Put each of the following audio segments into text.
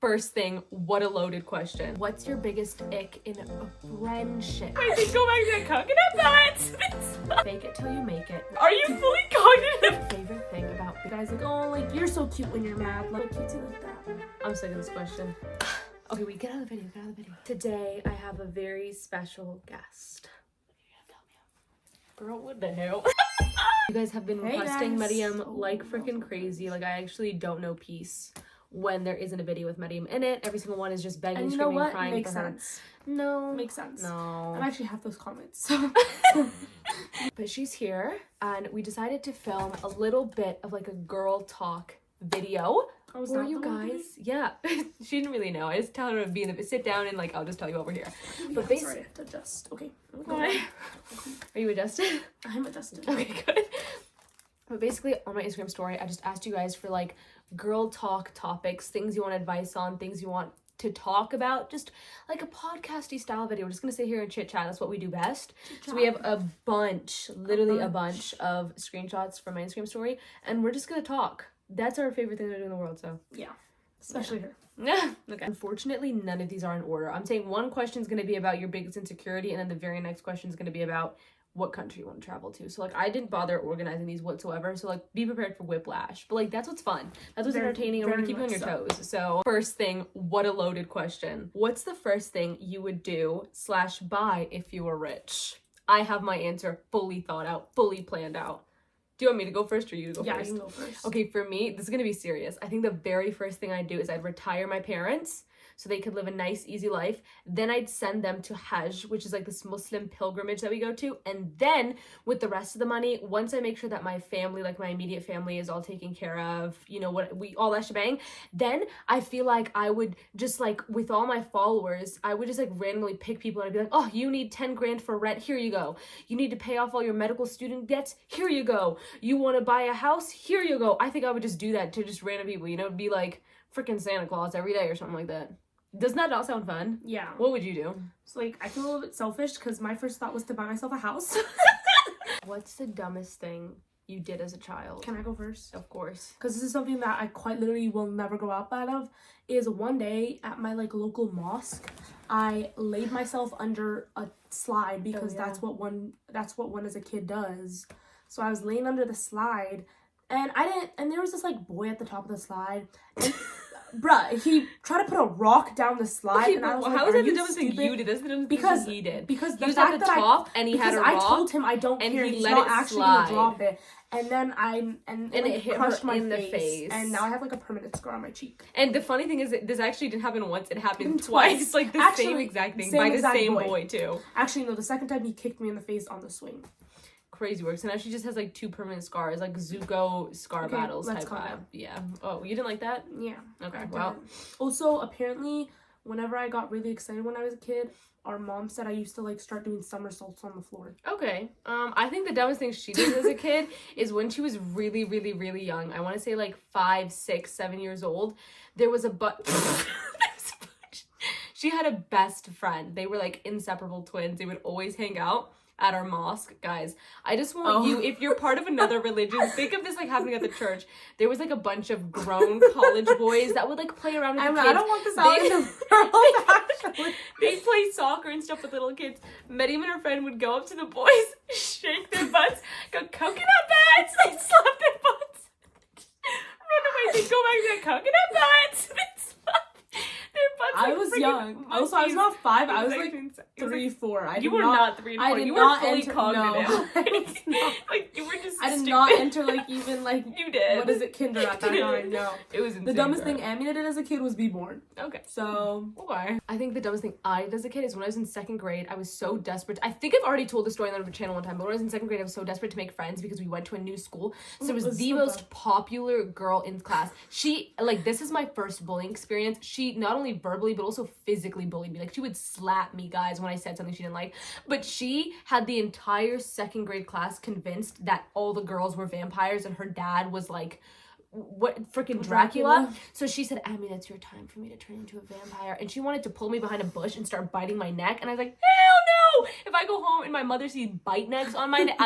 First thing, what a loaded question. What's your biggest ick in a friendship? I think go back to that coconut butt. Fake it till you make it. Are you fully cognitive? Favorite thing about You guys like, oh, like, you're so cute when you're mad. Like, cutesy like that. I'm sick of this question. Okay, wait, get out of the video, Today, I have a very special guest. Girl, what the hell? You guys have been requesting Medium like freaking crazy. Like, I actually don't know peace when there isn't a video with Medium in it. Every single one is just begging, And you screaming, know what? crying Makes for her. sense. No. Makes sense. No. I actually have those comments. So. But she's here, and we decided to film a little bit of like a girl talk video. Oh, is for that you the one? guys. Yeah. She didn't really know. I just tell her to be in the sit down and like I'll just tell you over here. But Sorry, I have to adjust. Okay. Why? Are you adjusted? I'm adjusted. Okay, good. But basically on my Instagram story, I just asked you guys for like girl talk topics, things you want advice on, things you want to talk about, just like a podcasty style video. We're just gonna sit here and chit chat. That's what we do best. So we have a bunch, literally a bunch of screenshots from my Instagram story, and we're just gonna talk. That's our favorite thing to do in the world, so. Yeah. Especially her. Yeah. Okay. Unfortunately, none of these are in order. I'm saying one question is going to be about your biggest insecurity, and then the very next question is going to be about what country you want to travel to. So, like, I didn't bother organizing these whatsoever. So, like, be prepared for whiplash. But, like, that's what's fun. That's what's entertaining, and we're going to keep you on your toes. So, first thing, what a loaded question. What's the first thing you would do / buy if you were rich? I have my answer fully thought out, fully planned out. Do you want me to go first or you to go Yeah, first? you can go first. Okay, for me, this is gonna be serious. I think the very first thing I'd do is I'd retire my parents so they could live a nice, easy life. Then I'd send them to Hajj, which is like this Muslim pilgrimage that we go to. And then with the rest of the money, once I make sure that my family, like my immediate family, is all taken care of, you know, all that shebang, then I feel like I would just like, with all my followers, I would just like randomly pick people and I'd be like, oh, you need 10 grand for rent, here you go. You need to pay off all your medical student debts, here you go. You want to buy a house, here you go. I think I would just do that to just random people, you know, it'd be like freaking Santa Claus every day or something like that. Doesn't that not sound fun? Yeah. What would you do? So, like, I feel a little bit selfish because my first thought was to buy myself a house. What's the dumbest thing you did as a child? Can I go first? Of course. Because this is something that I quite literally will never grow up out of. Is one day at my like local mosque, I laid myself under a slide because that's what one as a kid does. So I was laying under the slide, and there was this like boy at the top of the slide, and bruh, he tried to put a rock down the slide. Okay, and I was but like, how is are that the you dumbest thing stupid? you did? That's the dumbest Because thing he did. Because He was at the top and he had a rock. I told him I don't and care. he He's let not it actually slide. gonna drop it. And then it it hit crushed her my in the face. And now I have like a permanent scar on my cheek. And the funny thing is that this actually didn't happen once, it happened twice. Like the same exact thing by the same boy too. Actually, no, the second time he kicked me in the face on the swing. Crazy work. So now she just has like 2 permanent scars, like Zuko scar battles type vibe. Yeah. Oh, you didn't like that? Yeah. Okay. Well. Also, apparently, whenever I got really excited when I was a kid, our mom said I used to like start doing somersaults on the floor. Okay. I think the dumbest thing she did as a kid is when she was really, really, really young. I want to say like 5, 6, 7 years old. There was a she had a best friend. They were like inseparable twins. They would always hang out at our mosque. Guys, I just want you, if you're part of another religion, think of this like happening at the church. There was like a bunch of grown college boys that would like play around with the kids. I don't want this out in the world. They'd play soccer and stuff with little kids. Medium and her friend would go up to the boys, shake their butts, go coconut butts, and slap their butts. Run away, they'd go back to their coconut butts. Their butts. I was young. Also, I was not 5. I was like 3, 4. You were not 3 and 4. You were fully cognitive. No, I was not. Like you were just. I did stupid. not enter like even like. You did. What is it, kinder at that time? No. It was insane. The dumbest thing Amina did as a kid was be born. Okay. So. Okay. I think the dumbest thing I did as a kid is when I was in 2nd grade. I was so desperate. I think I've already told the story on the channel one time, but when I was in 2nd grade, I was so desperate to make friends because we went to a new school. So it was the most popular girl in class. She like this is my first bullying experience. She not only verbally but also physically bullied me. Like she would slap me, guys, when I said something she didn't like. But she had the entire 2nd grade class convinced that all the girls were vampires and her dad was like what freaking Dracula. So she said, I mean, it's your time for me to turn into a vampire. And she wanted to pull me behind a bush and start biting my neck. And I was like, hell no! If I go home and my mother sees bite necks on my neck,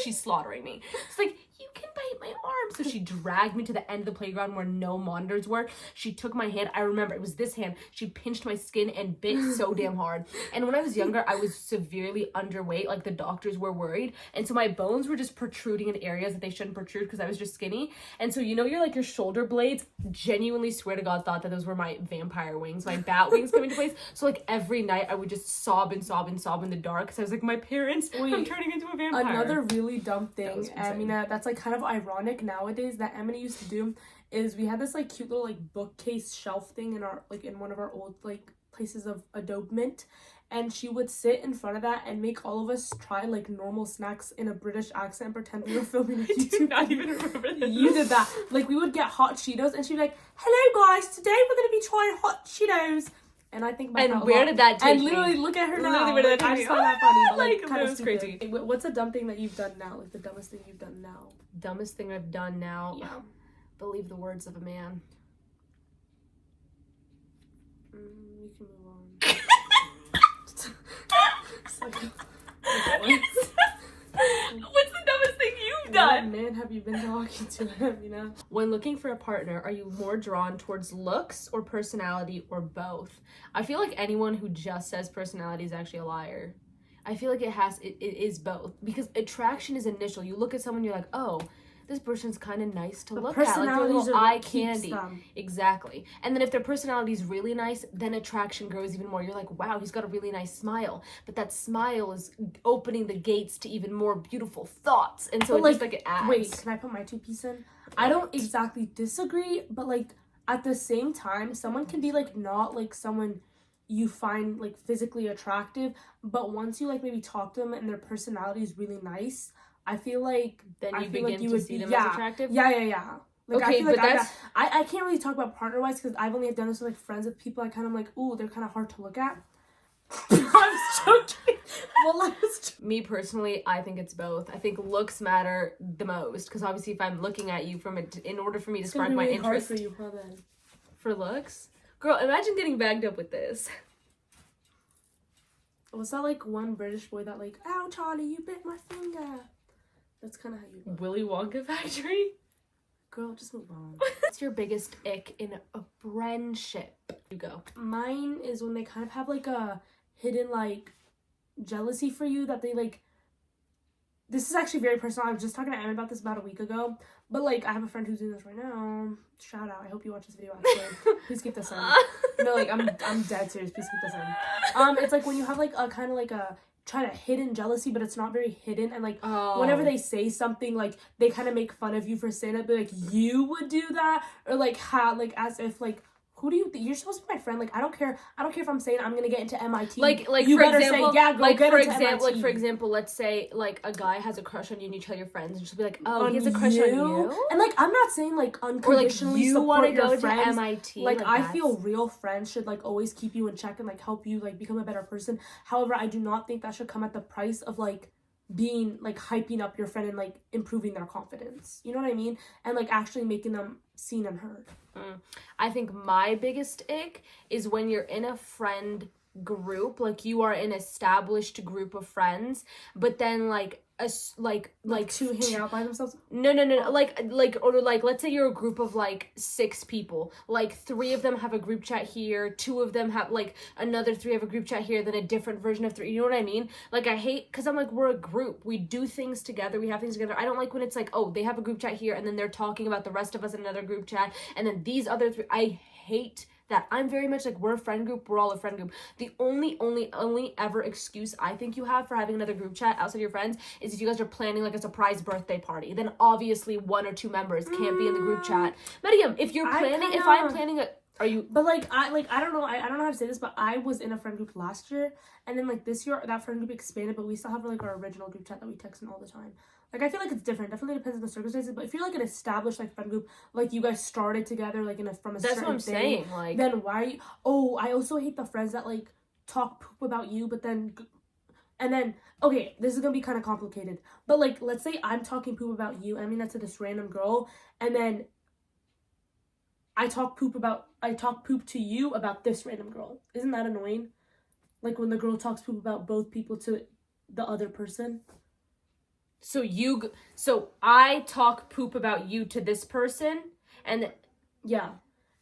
she's slaughtering me. It's like, you can bite my arm. So she dragged me to the end of the playground where no monitors were. She took my hand. I remember it was this hand. She pinched my skin and bit so damn hard. And when I was younger, I was severely underweight. Like the doctors were worried. And so my bones were just protruding in areas that they shouldn't protrude because I was just skinny. And so, you know, your shoulder blades, genuinely swear to God, thought that those were my vampire wings, my bat wings coming to place. So like every night I would just sob and sob and sob in the dark because I was like, my parents, I'm turning into a vampire. Another really dumb thing, Amina, that's like kind of ironic nowadays that Amina used to do is we had this like cute little like bookcase shelf thing in our like in one of our old like places of adobement, and she would sit in front of that and make all of us try like normal snacks in a British accent and pretend we were filming a YouTube. I do not even remember that. You did that. Like we would get hot Cheetos and she'd be like, "Hello guys, today we're gonna be trying hot Cheetos." And I think about and that where did that take and literally me? look at her now. Literally, where did that I take just me? find that funny, but Like, kind that of was stupid. crazy. What's a dumb thing that you've done now? Like the dumbest thing you've done now? Dumbest thing I've done now. Yeah. Believe the words of a man. We can move on. What's the dumbest thing you've What done? man have you been talking to him, you know? When looking for a partner, are you more drawn towards looks or personality or both? I feel like anyone who just says personality is actually a liar. I feel like it is both, because attraction is initial. You look at someone, you're like, oh, this person's kind of nice to look at, like their little are eye what keeps candy. them. Exactly. And then if their personality is really nice, then attraction grows even more. You're like, wow, he's got a really nice smile, but that smile is opening the gates to even more beautiful thoughts, and so But, it just like it adds. Wait, can I put my 2 pieces in? I don't exactly disagree, but like at the same time, someone can be like not like someone you find like physically attractive, but once you like maybe talk to them and their personality is really nice, I feel like then I you feel begin like you to would see be, them yeah, as attractive. Yeah. Like, Okay, I feel like but that's I can't really talk about partner wise because I've only done this with like friends with people I kind of like, ooh, they're kind of hard to look at. I'm joking. Well, I was me personally. I think it's both. I think looks matter the most because obviously, if I'm looking at you from it, in order for me to it's spark gonna be my really hard interest for you, huh, then? for looks, girl, imagine getting bagged up with this. Was that like one British boy that like, ow, Charlie, you bit my finger? That's kind of how you look. Willy Wonka factory. Girl, just move on. What's your biggest ick in a friendship? You go. Mine is when they kind of have like a hidden like jealousy for you that they like. This is actually very personal. I was just talking to Em about this about a week ago. But like, I have a friend who's doing this right now. Shout out. I hope you watch this video actually. Please keep this in. No, like I'm dead serious. Please keep this in. It's like when you have like a kind of like a try to hidden jealousy, but it's not very hidden, and like whenever they say something, like they kind of make fun of you for saying it, but like you would do that, or like how like as if like. Who do you think? You're supposed to be my friend. Like, I don't care if I'm saying I'm gonna get into MIT. Like you for better example, say, yeah, go like get for into example, MIT. like for example, let's say like a guy has a crush on you and you tell your friends, and she'll be like, oh, On he has a crush on you. And like, I'm not saying like Or like unconditionally you want support to go your to friends. MIT. Like I that's- feel real friends should like always keep you in check and like help you like become a better person. However, I do not think that should come at the price of like being like hyping up your friend and like improving their confidence. You know what I mean? And like actually making them seen and heard. I think my biggest ick is when you're in a friend group, like you are an established group of friends, but then like like to hang out by themselves. No, like let's say you're a group of like 6 people, like 3 of them have a group chat here, 2 of them have like another 3 have a group chat here, then a different version of 3, you know what I mean? Like I hate, because I'm like, we're a group, we do things together, we have things together. I don't like when it's like, oh, they have a group chat here and then they're talking about the rest of us in another group chat, and then these other 3, I hate that. I'm very much like, we're a friend group, we're all a friend group. The only ever excuse I think you have for having another group chat outside your friends is if you guys are planning like a surprise birthday party. Then obviously 1 or 2 members can't be in the group chat. Mariam, if you're planning, if I'm planning a, are you? But like I don't know, I don't know how to say this, but I was in a friend group last year, and then like this year that friend group expanded, but we still have like our original group chat that we text in all the time. Like I feel like it's different. Definitely depends on the circumstances. But if you're like an established like friend group, like you guys started together, like from a That's certain what I'm thing, saying. Like, then why are you? Oh, I also hate the friends that like talk poop about you, but then. And then, okay, this is gonna be kind of complicated. But like, let's say I'm talking poop about you. I mean, that's to this random girl, and then I talk poop to you about this random girl. Isn't that annoying? Like when the girl talks poop about both people to the other person. So I talk poop about you to this person, and Yeah.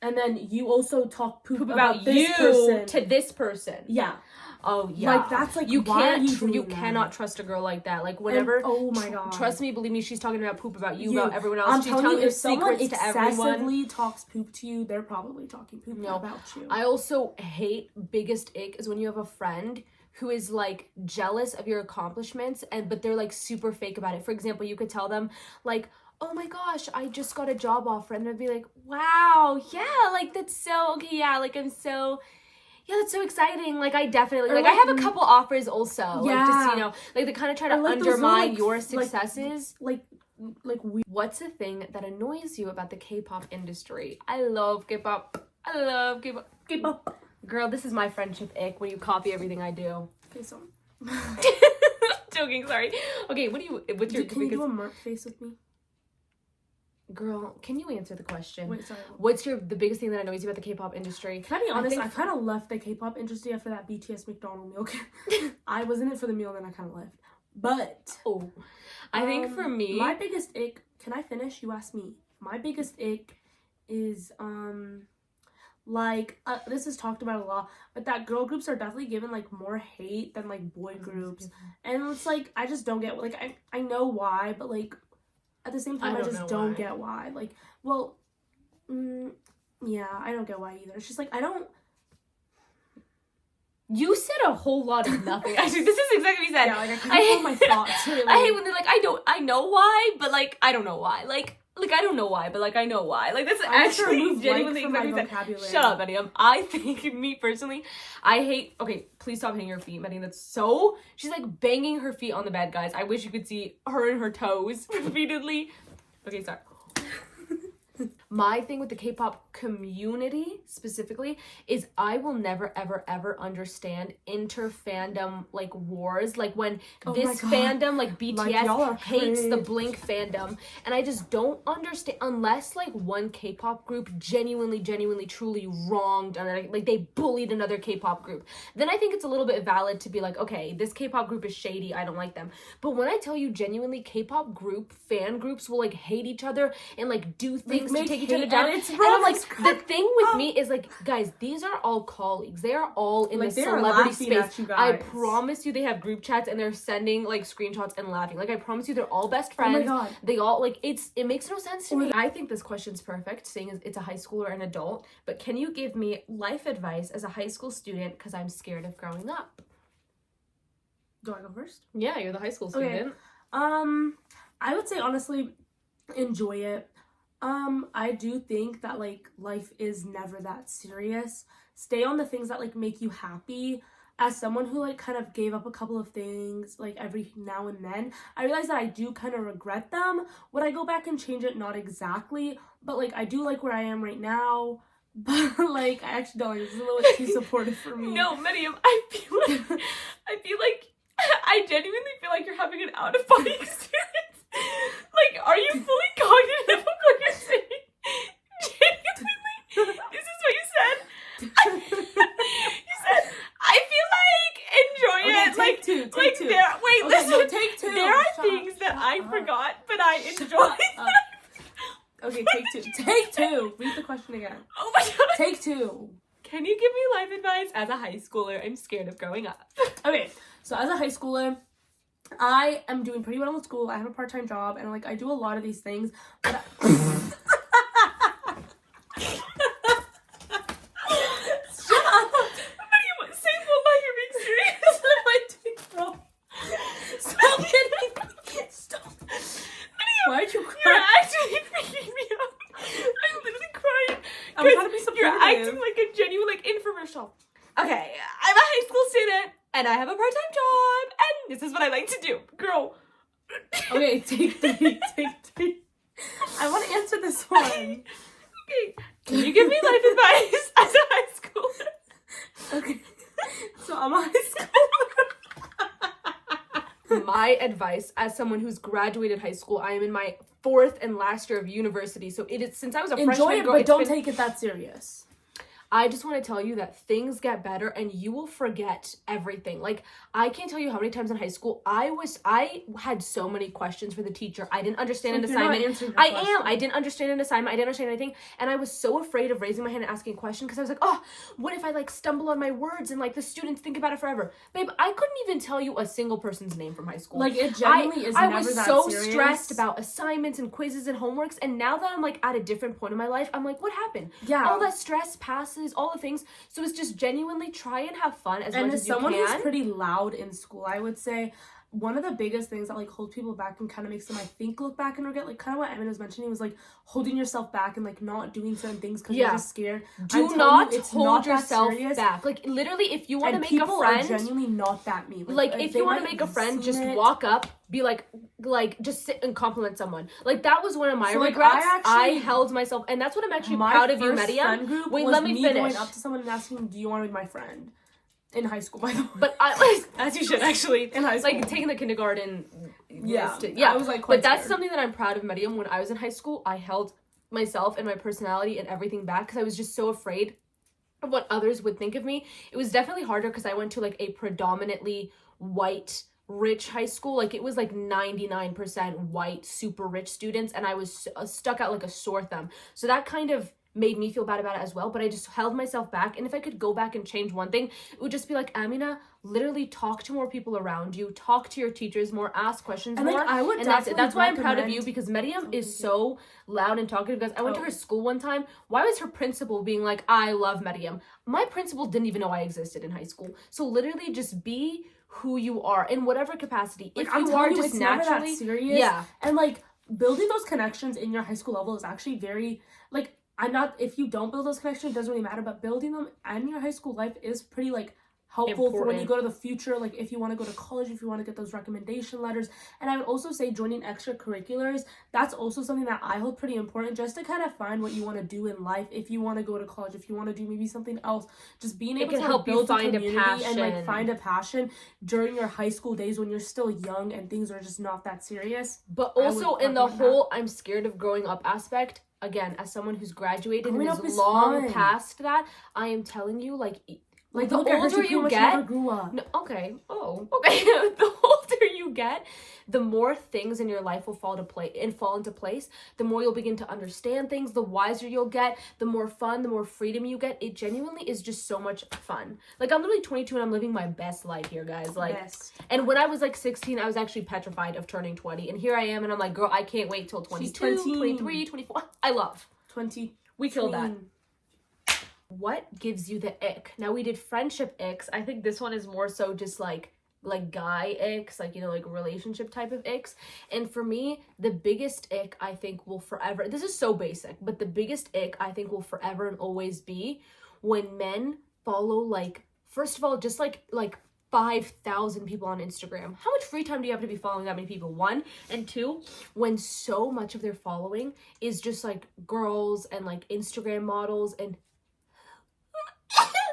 And then you also talk poop about this you person. to this person. Yeah. Oh yeah. Like, that's like, you why can't. are you doing You that? cannot trust a girl like that. Like whenever. And, oh my god. Trust me, believe me. She's talking about poop about you about everyone else. I'm She's telling telling you, your if someone secrets to everyone. excessively talks poop to you, they're probably talking poop about you. I also hate, biggest ick is when you have a friend who is like jealous of your accomplishments but they're like super fake about it. For example, you could tell them like, oh my gosh, I just got a job offer, and they'd be like, wow, yeah, like that's so okay, yeah, like that's so exciting. Like I definitely like I have a couple offers also. Like just, you know, like they kind of try to like undermine like, your successes. Like What's the thing that annoys you about the K-pop industry? I love K-pop. I love K-pop. K-pop. Girl, this is my friendship ick when you copy everything I do. Okay, so Joking, sorry. Okay, what's your can you do a merc face with me? Girl, can you answer the question? Wait, sorry. What's the biggest thing that annoys you about the K-pop industry? Can I be honest? I kind of left the K-pop industry after that BTS McDonald meal. I was in it for the meal, then I kind of left. But I think for me, my biggest ick. Can I finish? You asked me. My biggest ick is like this is talked about a lot, but that girl groups are definitely given like more hate than like boy groups, and it's like I just don't get like I know why, but like at the same time I just don't get why. Like, well, yeah, I don't get why either. It's just like I don't. You said a whole lot of nothing. Actually, this is exactly what you said. Yeah, like I hate my thoughts. Really. I hate when they're like, I know why, but like I don't know why. Like I don't know why, but like I know why. Like that's actually genuinely exactly what you said. Shut up, Medium. I think me personally, I hate. Okay, please stop hitting your feet, Medium. That's so. She's like banging her feet on the bed, guys. I wish you could see her and her toes repeatedly. Okay, sorry. My thing with the K-pop community specifically is I will never ever ever understand inter-fandom like wars, like when this fandom like BTS hates the Blink fandom, and I just don't understand unless like one K-pop group genuinely truly wronged another, like they bullied another K-pop group, then I think it's a little bit valid to be like, okay, this K-pop group is shady, I don't like them. But when I tell you genuinely K-pop fan groups will like hate each other and like do things to take each other down, and I'm like, the thing with me is like, guys, these are all colleagues. They are all in the celebrity space. I promise you, they have group chats and they're sending like screenshots and laughing. Like I promise you, they're all best friends. Oh my god. They all like it makes no sense to me. I think this question's perfect, seeing as it's a high schooler and adult. But can you give me life advice as a high school student? Because I'm scared of growing up. Do I go first? Yeah, you're the high school student. Okay. I would say honestly, enjoy it. I do think that like life is never that serious. Stay on the things that like make you happy. As someone who like kind of gave up a couple of things like every now and then, I realize that I do kind of regret them. Would I go back and change it? Not exactly, but like I do like where I am right now. But like I actually don't. It's a little bit too supportive for me. No, Miriam, I feel like I genuinely feel like you're having an out of body experience. Like, are you fully cognitive of what you're saying? Genuinely, this is what you said. You said, I feel like enjoy it. Take like, two. Listen. No, take two. There are things that I forgot, but I enjoy. Okay, take two. Read the question again. Oh my god. Take two. Can you give me life advice as a high schooler? I'm scared of growing up. Okay, so as a high schooler, I am doing pretty well in school. I have a part-time job, and like I do a lot of these things. But why'd you cry? You're actually freaking me out. I'm literally crying. I'm trying to be supportive. You're acting like a genuine like infomercial. Okay, I'm a high school student and I have a part-time job and this is what I like to do. Girl. Okay, take three. I want to answer this one. Okay. Can you give me life advice as a high schooler? Okay. So I'm a high schooler. My advice as someone who's graduated high school, I am in my 4th and last year of university. So it is, since I was a freshman Enjoy it, girl, but don't take it that serious. I just want to tell you that things get better and you will forget everything. Like, I can't tell you how many times in high school I had so many questions for the teacher. I didn't understand an assignment. I didn't understand an assignment. I didn't understand anything. And I was so afraid of raising my hand and asking a question because I was like, oh, what if I like stumble on my words and like the students think about it forever? Babe, I couldn't even tell you a single person's name from high school. Like, it genuinely is I never was that so serious. stressed about assignments and quizzes and homeworks, and now that I'm like at a different point in my life, I'm like, what happened? Yeah. All that stress passes, all the things. So it's just genuinely try and have fun as much as you can. And as someone who's pretty loud in school, I would say one of the biggest things that like holds people back and kind of makes them, I think, look back and regret, like kind of what Emin was mentioning, was like holding yourself back and like not doing certain things because you're just scared. Do not hold yourself back. Like, literally, if you want to make a friend, people are genuinely not that mean. Like if you want to make a friend, just walk up, be like just sit and compliment someone. Like, that was one of my regrets. I held myself, and that's what I'm actually proud of you, Maria. Wait, let me finish. Going up to someone and asking, "Do you want to be my friend?" In high school, by the way. But I as you should actually in high school, like taking the kindergarten. Yeah. I was like, but that's something that I'm proud of, Medium. When I was in high school, I held myself and my personality and everything back because I was just so afraid of what others would think of me. It was definitely harder because I went to like a predominantly white, rich high school. Like, it was like 99% white, super rich students, and I was stuck out like a sore thumb. So that kind of made me feel bad about it as well, but I just held myself back. And if I could go back and change one thing, it would just be like, Amina, literally talk to more people around you, talk to your teachers more, ask questions more. Like, I would, and that's why I'm proud of you, because Medium is so loud and talkative. Guys, I went to her school one time. Why was her principal being like, I love Medium? My principal didn't even know I existed in high school. So literally just be who you are in whatever capacity. Like, if you are just naturally serious. Yeah. And like building those connections in your high school level is actually very like, if you don't build those connections, it doesn't really matter, but building them in your high school life is pretty like helpful for when you go to the future, like if you want to go to college, if you want to get those recommendation letters. And I would also say joining extracurriculars, that's also something that I hold pretty important, just to kind of find what you want to do in life. If you want to go to college, if you want to do maybe something else, just being able to help build a community and like find a passion during your high school days when you're still young and things are just not that serious. But also in the whole I'm scared of growing up aspect, again, as someone who's graduated and is long past that, I am telling you, like the older you get, the older you get, the more things in your life will fall into place. The more you'll begin to understand things, the wiser you'll get, the more fun, the more freedom you get. It genuinely is just so much fun. Like, I'm literally 22 and I'm living my best life here, guys. Like, and when I was like 16, I was actually petrified of turning 20, and here I am, and I'm like, girl, I can't wait till 22, 23, 24. I love 20. We killed that. What gives you the ick? Now, we did friendship icks. I think this one is more so just like guy icks, like, you know, like relationship type of icks. And for me, the biggest ick I think will forever, this is so basic, but the biggest ick I think will forever and always be when men follow, like, first of all, just like 5,000 people on Instagram. How much free time do you have to be following that many people? One. And two, when so much of their following is just like girls and like Instagram models, and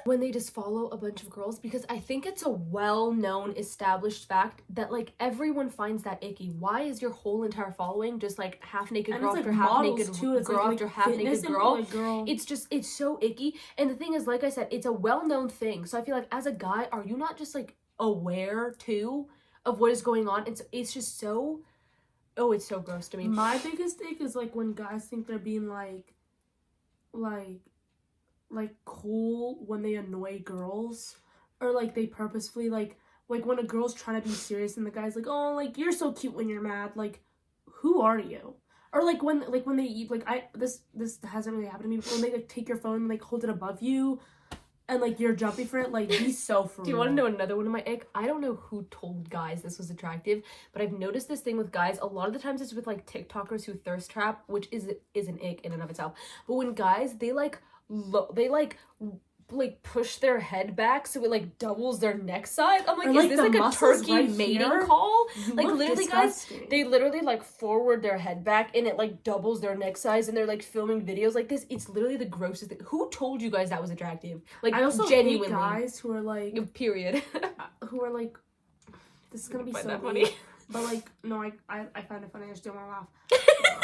when they just follow a bunch of girls, because I think it's a well-known established fact that like everyone finds that icky. Why is your whole entire following just like half-naked girl after half-naked girl after half-naked girl? It's so icky. And the thing is, like I said, it's a well-known thing. So I feel like as a guy, are you not just like aware too of what is going on? It's just so, it's so gross to me. My biggest ick is like when guys think they're being like cool when they annoy girls, or like they purposefully like when a girl's trying to be serious and the guy's like, oh, like you're so cute when you're mad, like who are you? Or like when they eat, like this hasn't really happened to me before, when they like take your phone and like hold it above you and like you're jumping for it, like be so for real. Do you want to know another one of my ick? I don't know who told guys this was attractive, but I've noticed this thing with guys. A lot of the times it's with like TikTokers who thirst trap, which is an ick in and of itself. But when guys, they push their head back so it like doubles their neck size. I'm like, is this like a turkey mating call? Like literally, disgusting. Guys, they literally like forward their head back and it like doubles their neck size, and they're like filming videos like this. It's literally the grossest thing. Who told you guys that was attractive? Like, I also genuinely hate guys who are like period who are like, this is gonna be so funny, but like no, I find it funny. I just don't want to laugh.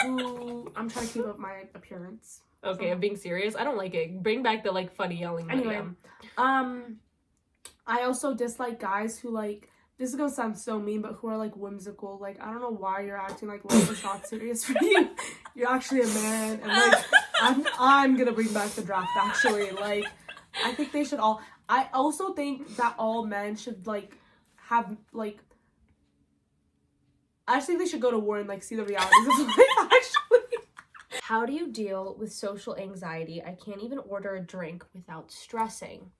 Who, I'm trying to keep up my appearance. Okay, I'm being serious. I don't like it. Bring back the like funny yelling. Anyway, I also dislike guys who like, this is gonna sound so mean, but who are like whimsical. Like, I don't know why you're acting like life is not serious for you. You're actually a man, and like I'm gonna bring back the draft. Actually, like, I think they should all. I also think that all men should like have like. I just think they should go to war and like see the realities of life. Actually. How do you deal with social anxiety? I can't even order a drink without stressing.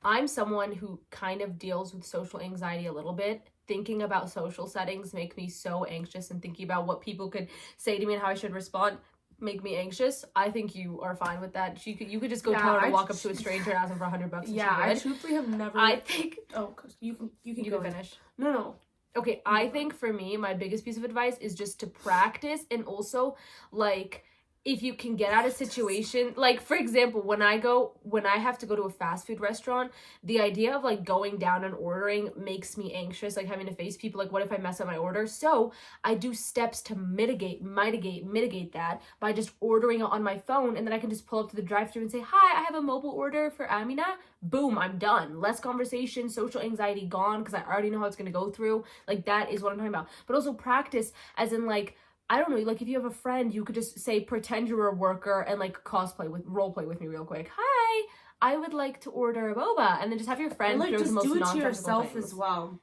I'm someone who kind of deals with social anxiety a little bit. Thinking about social settings make me so anxious, and thinking about what people could say to me and how I should respond make me anxious. I think you are fine with that. You could just go tell her to walk up to a stranger and ask them for $100. Yeah, I truthfully have never. I think. Oh, cause you can finish. No. Okay, I think for me, my biggest piece of advice is just to practice, and also like, if you can get out of situation, like for example, when I have to go to a fast food restaurant, the idea of like going down and ordering makes me anxious, like having to face people, like what if I mess up my order? So I do steps to mitigate that by just ordering it on my phone, and then I can just pull up to the drive-thru and say, hi, I have a mobile order for Amina. Boom, I'm done. Less conversation, social anxiety gone, because I already know how it's going to go through. Like, that is what I'm talking about. But also practice, as in like, I don't know, like if you have a friend, you could just say, pretend you're a worker and like role play with me real quick. Hi, I would like to order a boba. And then just have your friend like, do just the most do it to nonsensical yourself things as well.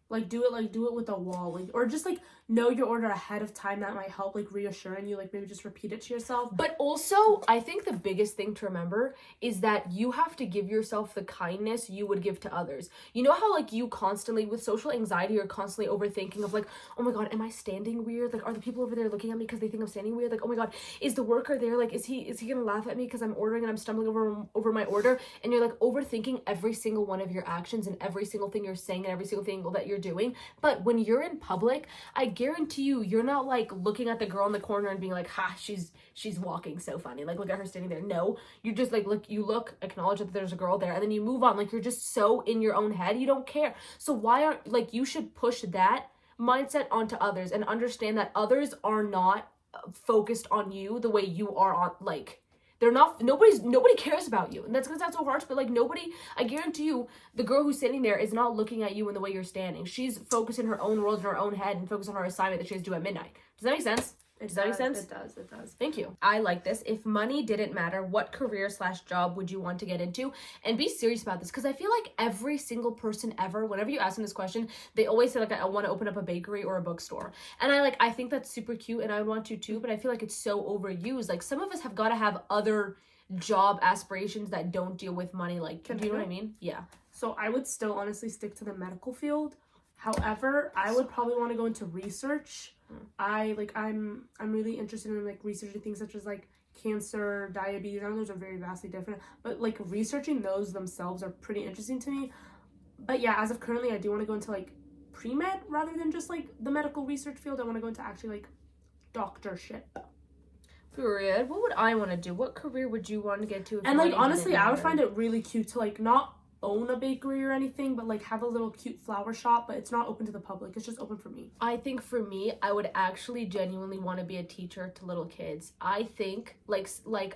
Like do it with a wall, like, or just like know your order ahead of time. That might help, like reassuring you, like maybe just repeat it to yourself. But also, I think the biggest thing to remember is that you have to give yourself the kindness you would give to others. You know how like you constantly, with social anxiety, you're constantly overthinking of like, oh my god, am I standing weird? Like, are the people over there looking at me because they think I'm standing weird? Like, oh my god, is the worker there? Like, is he gonna laugh at me because I'm ordering and I'm stumbling over my order? And you're like overthinking every single one of your actions and every single thing you're saying and every single thing that you're doing. But when you're in public, I guarantee you're not like looking at the girl in the corner and being like, ha, she's walking so funny, like look at her standing there. No, you just like look, acknowledge that there's a girl there, and then you move on. Like, you're just so in your own head, you don't care. So why aren't, like, you should push that mindset onto others and understand that others are not focused on you the way you are on, like, they're not, nobody cares about you. And that's gonna sound so harsh, but like nobody, I guarantee you, the girl who's sitting there is not looking at you in the way you're standing. She's focused in her own world, in her own head, and focused on her assignment that she has to do at midnight. Does that make sense? Does that make sense? It does. Thank you. I like this. If money didn't matter, what career/job would you want to get into? And be serious about this, because I feel like every single person ever, whenever you ask them this question, they always say like, I want to open up a bakery or a bookstore. And I think that's super cute, and I would want to too, but I feel like it's so overused. Like, some of us have got to have other job aspirations that don't deal with money. Like, do you know what I mean? Yeah. So I would still honestly stick to the medical field. However, I would probably want to go into research. I'm really interested in like researching things such as like cancer, diabetes. I know those are very vastly different, but like researching those themselves are pretty interesting to me. But yeah, as of currently, I do want to go into like pre-med rather than just like the medical research field. I want to go into actually like doctorship. Period. What would I want to do? What career would you want to get to? And like honestly, I would find it really cute to like not own a bakery or anything, but like have a little cute flower shop, but it's not open to the public. It's just open for me. I think for me, I would actually genuinely want to be a teacher to little kids. I think like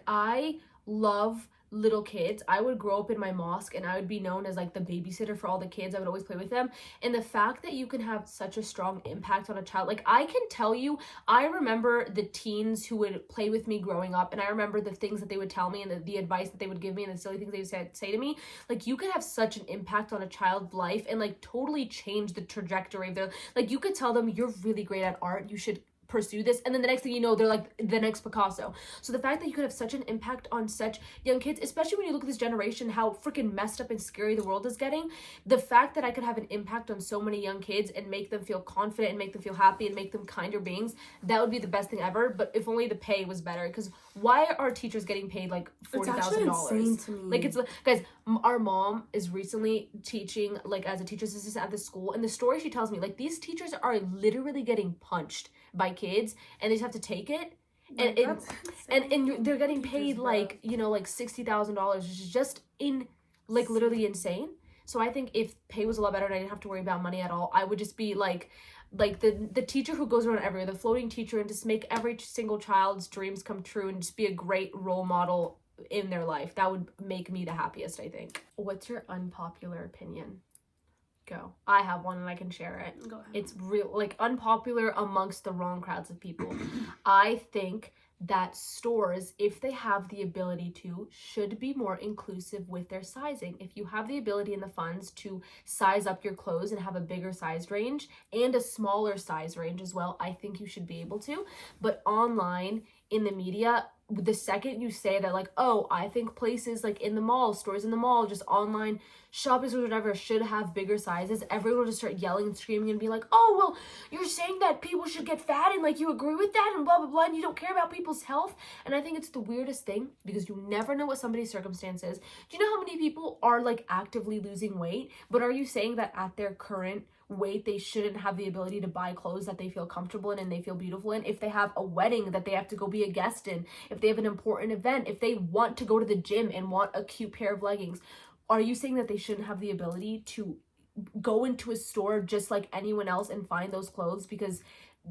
I love little kids. I would grow up in my mosque and I would be known as like the babysitter for all the kids. I would always play with them. And the fact that you can have such a strong impact on a child, like I can tell you, I remember the teens who would play with me growing up, and I remember the things that they would tell me and the advice that they would give me and the silly things they would say to me. Like, you could have such an impact on a child's life and like totally change the trajectory of their, like, you could tell them, you're really great at art, you should pursue this, and then the next thing you know, they're like the next Picasso. So the fact that you could have such an impact on such young kids, especially when you look at this generation, how freaking messed up and scary the world is getting, the fact that I could have an impact on so many young kids and make them feel confident and make them feel happy and make them kinder beings, that would be the best thing ever. But if only the pay was better, because why are teachers getting paid like $40,000? It's actually insane to me. Like, it's like, guys, our mom is recently teaching like as a teacher's assistant at the school, and the story she tells me, like, these teachers are literally getting punched by kids and they just have to take it, and they're getting paid like, you know, like $60,000, which is just literally insane. So I think if pay was a lot better and I didn't have to worry about money at all, I would just be like the teacher who goes around everywhere, the floating teacher, and just make every single child's dreams come true and just be a great role model in their life. That would make me the happiest, I think. What's your unpopular opinion? Go. I have one and I can share it. Go ahead. It's real, like, unpopular amongst the wrong crowds of people. I think that stores, if they have the ability to, should be more inclusive with their sizing. If you have the ability and the funds to size up your clothes and have a bigger size range and a smaller size range as well, I think you should be able to. But online, in the media, the second you say that, like, oh, I think places like in the mall, stores in the mall, just online shoppers or whatever should have bigger sizes, everyone will just start yelling and screaming and be like, oh, well, you're saying that people should get fat and, like, you agree with that and blah, blah, blah, and you don't care about people's health. And I think it's the weirdest thing because you never know what somebody's circumstance is. Do you know how many people are, like, actively losing weight? But are you saying that at their current weight they shouldn't have the ability to buy clothes that they feel comfortable in and they feel beautiful in? If they have a wedding that they have to go be a guest in, if they have an important event, if they want to go to the gym and want a cute pair of leggings, are you saying that they shouldn't have the ability to go into a store just like anyone else and find those clothes because,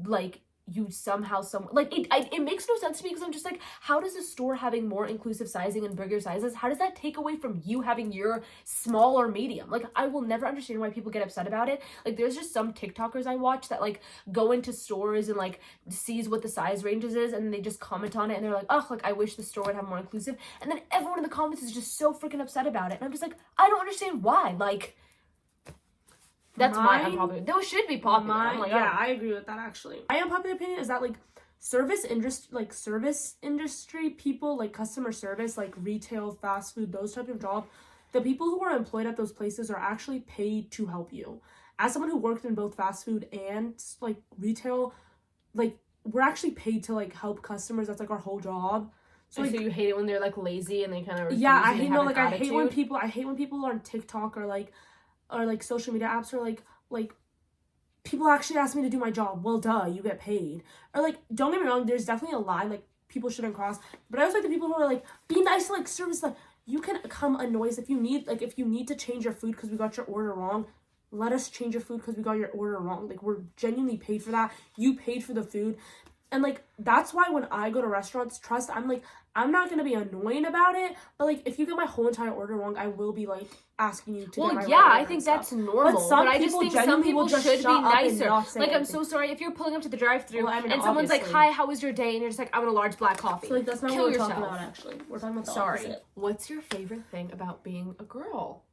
like, you somehow it makes no sense to me because I'm just like, how does a store having more inclusive sizing and bigger sizes, how does that take away from you having your small or medium? Like, I will never understand why people get upset about it. Like, there's just some TikTokers I watch that, like, go into stores and, like, sees what the size ranges is and they just comment on it and they're like, oh, like, I wish the store would have more inclusive. And then everyone in the comments is just so freaking upset about it. And I'm just like, I don't understand why. Like, that's my unpopular. Those should be popular. I agree with that, actually. My unpopular opinion is that, like, service industry people, like customer service, like retail, fast food, those type of jobs, the people who are employed at those places are actually paid to help you. As someone who worked in both fast food and, like, retail, like, we're actually paid to, like, help customers. That's, like, our whole job. So, like, so you hate it when they're, like, lazy and they kind of refuse. Yeah, I hate when people on TikTok or like social media apps are like people actually ask me to do my job. Well, duh, you get paid. Or, like, don't get me wrong, there's definitely a line like people shouldn't cross. But I also like the people who are like, be nice to, like, service, like, you can come annoy us if you need to change your food because we got your order wrong. Let us change your food because we got your order wrong. Like, we're genuinely paid for that. You paid for the food. And, like, that's why when I go to restaurants, I'm like, I'm not going to be annoying about it. But, like, if you get my whole entire order wrong, I will be, like, asking you to get my order. I think that's normal. But I just think some people should be nicer. Like, I'm so sorry. If you're pulling up to the drive-thru and someone's like, hi, how was your day? And you're just like, I want a large black coffee. So, like, that's not what we're talking about, actually. We're talking about the opposite. What's your favorite thing about being a girl?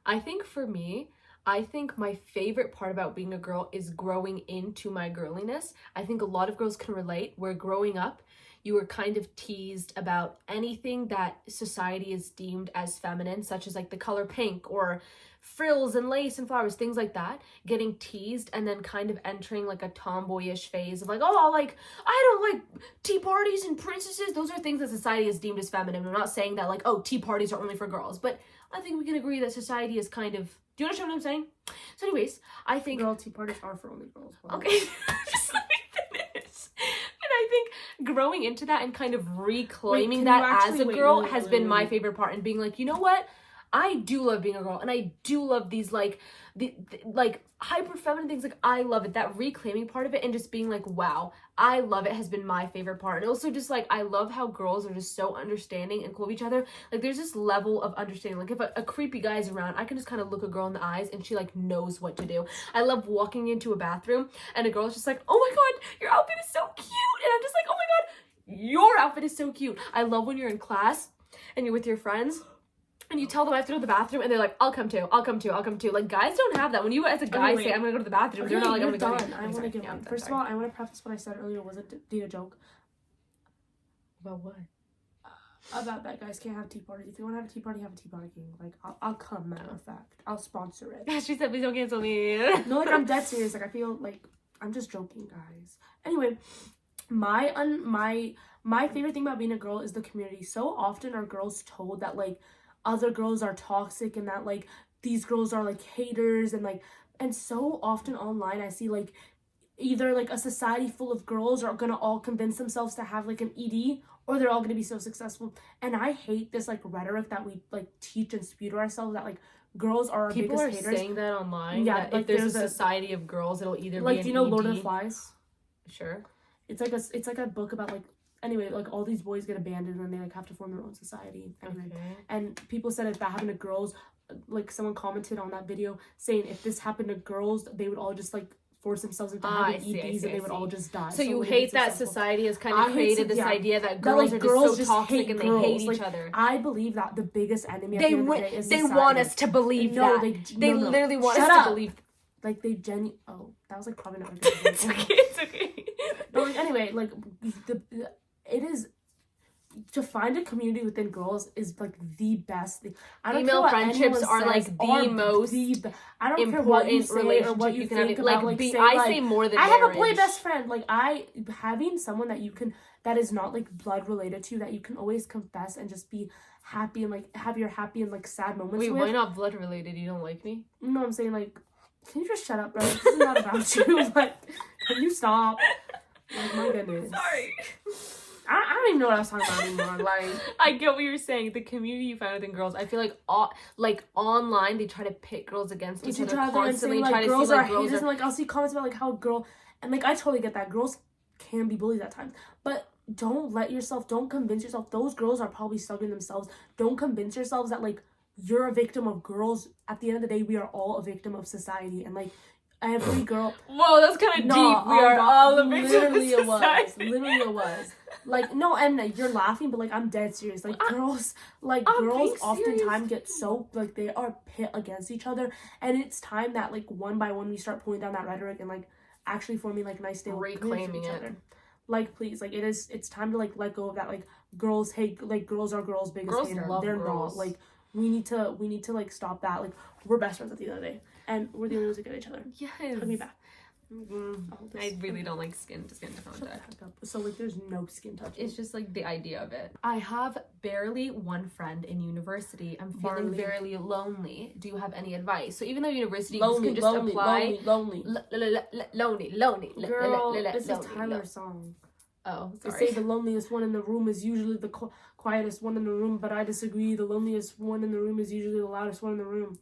I think for me, I think my favorite part about being a girl is growing into my girliness. I think a lot of girls can relate, where growing up, you were kind of teased about anything that society is deemed as feminine, such as, like, the color pink or frills and lace and flowers, things like that, getting teased and then kind of entering, like, a tomboyish phase of, like, oh, like, I don't like tea parties and princesses. Those are things that society is deemed as feminine. I'm not saying that, like, oh, tea parties are only for girls, but I think we can agree that society is kind of, do you understand what I'm saying? So anyways, I think girl tea parties are for only girls. Okay, just let me finish. And I think growing into that and kind of reclaiming that as a girl has been my favorite part, and being like, you know what? I do love being a girl, and I do love these, like, like, hyper feminine things. Like, I love it. That reclaiming part of it and just being like, wow, I love it has been my favorite part. And also just, like, I love how girls are just so understanding and cool of each other. Like, there's this level of understanding. Like, if a creepy guy's around, I can just kind of look a girl in the eyes and she, like, knows what to do. I love walking into a bathroom and a girl's just like, oh my god, your outfit is so cute. And I'm just like, oh my god, your outfit is so cute. I love when you're in class and you're with your friends and you tell them I have to go to the bathroom, and they're like, I'll come too. Like, guys don't have that. When you as a guy say, I'm gonna go to the bathroom, they're not like, I'm gonna go. I want to give one. First of all, I want to preface what I said earlier was a joke. About what? About that guys can't have tea parties. If you want to have a tea party, have a tea party. Like, I'll come, matter of fact. I'll sponsor it. She said, please don't cancel me. No, like, I'm dead serious. Like, I feel like I'm just joking, guys. Anyway, my favorite thing about being a girl is the community. So often are girls told that, like, other girls are toxic and that, like, these girls are, like, haters, and so often online I see, like, either, like, a society full of girls are gonna all convince themselves to have, like, an ED or they're all going to be so successful. And I hate this like rhetoric that we like teach and spew to ourselves that like girls are our People biggest are haters. saying that online. Yeah, that like, if there's a there's society of girls, it'll either like, be do an you know ED. Lord of the Flies? Sure. It's like a book about like, anyway, like all these boys get abandoned and then they like have to form their own society. Anyway. Okay. And people said if that happened to girls, like someone commented on that video saying if this happened to girls, they would all just like force themselves into having EDs and they would all just die. So you hate that society has kind of created this idea that girls are just so toxic and they hate each other. I believe that the biggest enemy at the end of the day is they society. want us to believe that. They literally want us to believe. Like they oh, that was like probably not a good It's okay, it's okay. But like anyway, like it is to find a community within girls is like the best thing. I don't Female friendships are like the most I don't care what you say or what you think about I say more than I marriage. have a boy best friend. Like having someone that is not like blood related to you, that you can always confess and just be happy and like have your happy and like sad moments. Wait, why not blood related? You don't like me? No, I'm saying like, can you just shut up, bro? This is not about you. Like, can you stop? Like, my goodness. Sorry. I don't even know what I was talking about anymore. Like, I get what you're saying. The community you find within girls, I feel like online they try to pit girls against each other constantly. Like, try to girls see like are girls haters, are... and like I'll see comments about like how a girl, and like I totally get that girls can be bullied at times, but don't convince yourself those girls are probably struggling themselves. Don't convince yourselves that like you're a victim of girls. At the end of the day, we are all a victim of society, and like every girl. Whoa, that's kind of deep. We are all a victim of society. Literally it was. Like, no, and you're laughing, but like I'm dead serious. Like girls oftentimes get so like they are pit against each other, and it's time that like one by one we start pulling down that rhetoric and like actually forming like nice stable reclaiming each it. other. Like please, like it's time to like let go of that like girls hate, like girls are girls' biggest hater. They're girls. not. Like we need to like stop that. Like we're best friends at the end of the day, and we're the only ones that get each other. Yes. Hug me back. I really don't like skin to skin contact. So like there's no skin touching. It's just like the idea of it. I have barely one friend in university. I'm feeling very lonely. Do you have any advice? So even though university can just apply lonely. Girl, this is Tyler's song. Oh, sorry. They say the loneliest one in the room is usually the quietest one in the room, but I disagree. The loneliest one in the room is usually the loudest one in the room.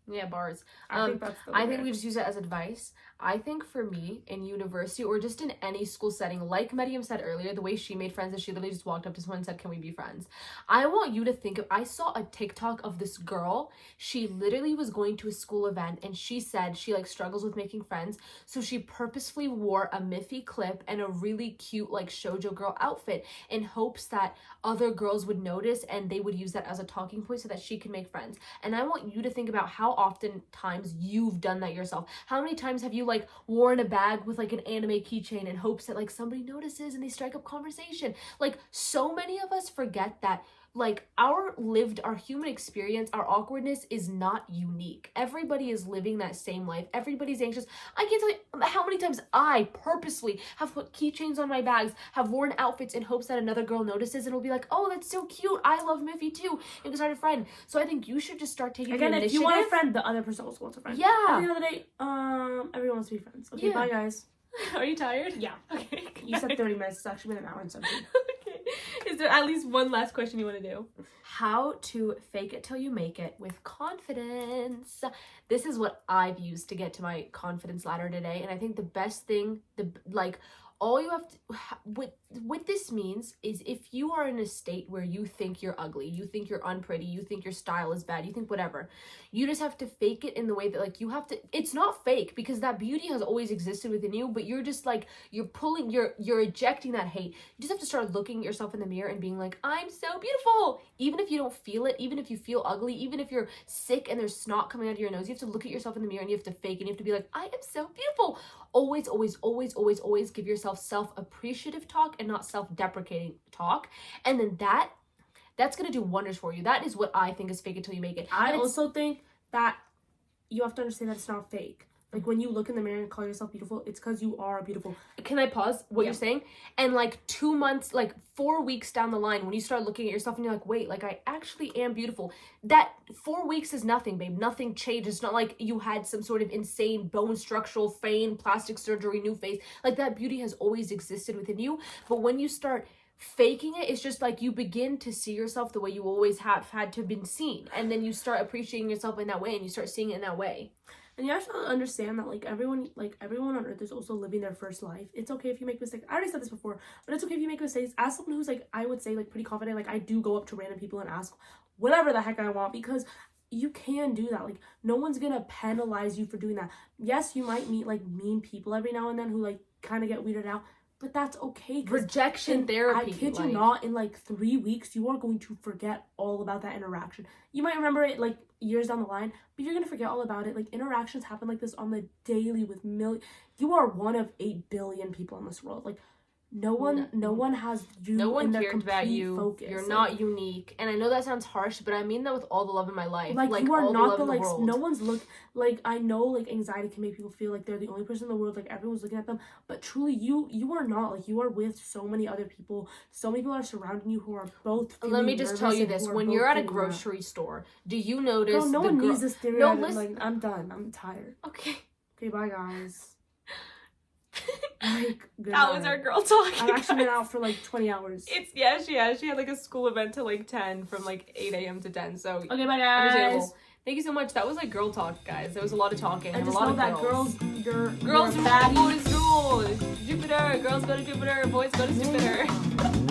Yeah, bars. I think we just use it as advice. I think for me in university or just in any school setting, like Medium said earlier, the way she made friends is she literally just walked up to someone and said, "Can we be friends?" I want you to think of, I saw a TikTok of this girl. She literally was going to a school event and she said she like struggles with making friends. So she purposefully wore a Miffy clip and a really cute like shoujo girl outfit in hopes that other girls would notice and they would use that as a talking point so that she could make friends. And I want you to think about how often times you've done that yourself. How many times have you like worn a bag with like an anime keychain in hopes that like somebody notices and they strike up conversation? Like so many of us forget that like our human experience, our awkwardness is not unique. Everybody is living that same life. Everybody's anxious. I can't tell you how many times I purposely have put keychains on my bags, have worn outfits in hopes that another girl notices and will be like, "Oh, that's so cute. I love Miffy too." And can start a friend. So I think you should just start taking the initiative. If you want a friend, the other person also wants a friend. Yeah. At the end of the day, everyone wants to be friends. Okay, bye guys. Are you tired? Yeah. Okay. You said 30 minutes. It's actually been an hour and something. Okay. Is there at least one last question you want to do? How to fake it till you make it with confidence. This is what I've used to get to my confidence ladder today. And I think the best thing, all you have to, what this means is if you are in a state where you think you're ugly, you think you're unpretty, you think your style is bad, you think whatever, you just have to fake it in the way that like you have to, it's not fake because that beauty has always existed within you, but you're just like, you're ejecting that hate. You just have to start looking at yourself in the mirror and being like, "I'm so beautiful." Even if you don't feel it, even if you feel ugly, even if you're sick and there's snot coming out of your nose, you have to look at yourself in the mirror and you have to fake and you have to be like, "I am so beautiful." Always, always, always, always, always give yourself self-appreciative talk and not self-deprecating talk. And then that's going to do wonders for you. That is what I think is fake it till you make it. I also think that you have to understand that it's not fake. Like when you look in the mirror and call yourself beautiful, it's because you are beautiful. Can I pause what you're saying? And like 2 months, like 4 weeks down the line, when you start looking at yourself and you're like, "Wait, like I actually am beautiful." That 4 weeks is nothing, babe. Nothing changed. It's not like you had some sort of insane bone structural pain, plastic surgery, new face. Like that beauty has always existed within you. But when you start faking it is just like you begin to see yourself the way you always have had to been seen, and then you start appreciating yourself in that way, and you start seeing it in that way. And you have to understand that everyone on earth is also living their first life. It's okay if you make mistakes. I already said this before, but it's okay if you make mistakes. As someone who's I would say pretty confident, I do go up to random people and ask whatever the heck I want, because you can do that. No one's gonna penalize you for doing that. Yes, you might meet mean people every now and then who kind of get weirded out, but that's okay. Rejection therapy. I kid you not, in 3 weeks, you are going to forget all about that interaction. You might remember it years down the line, but you're gonna forget all about it. Interactions happen like this on the daily with millions. You are one of 8 billion people in this world. No one has you. No one in their cared about you. Focus. You're not unique, and I know that sounds harsh, but I mean that with all the love in my life. You are all not the love in the world. No one's I know anxiety can make people feel they're the only person in the world. Everyone's looking at them, but truly you are not. You are with so many other people. So many people are surrounding you who are both. Let me just tell you this: when you're at a grocery store, do you notice? Girl, no one needs this theory. No, listen. I'm done. I'm tired. Okay. Okay, bye guys. Good That was night. our girl talk. I've actually been out for 20 hours. She had a school event till 10 from 8 a.m. to 10. So Okay, bye guys. understandable. Thank you so much. That was girl talk, guys. There was a lot of talking. And a just lot know of that girls. girls Girls you're rule, a baddie. boys rule. Jupiter. Girls go to Jupiter. Boys go to Jupiter.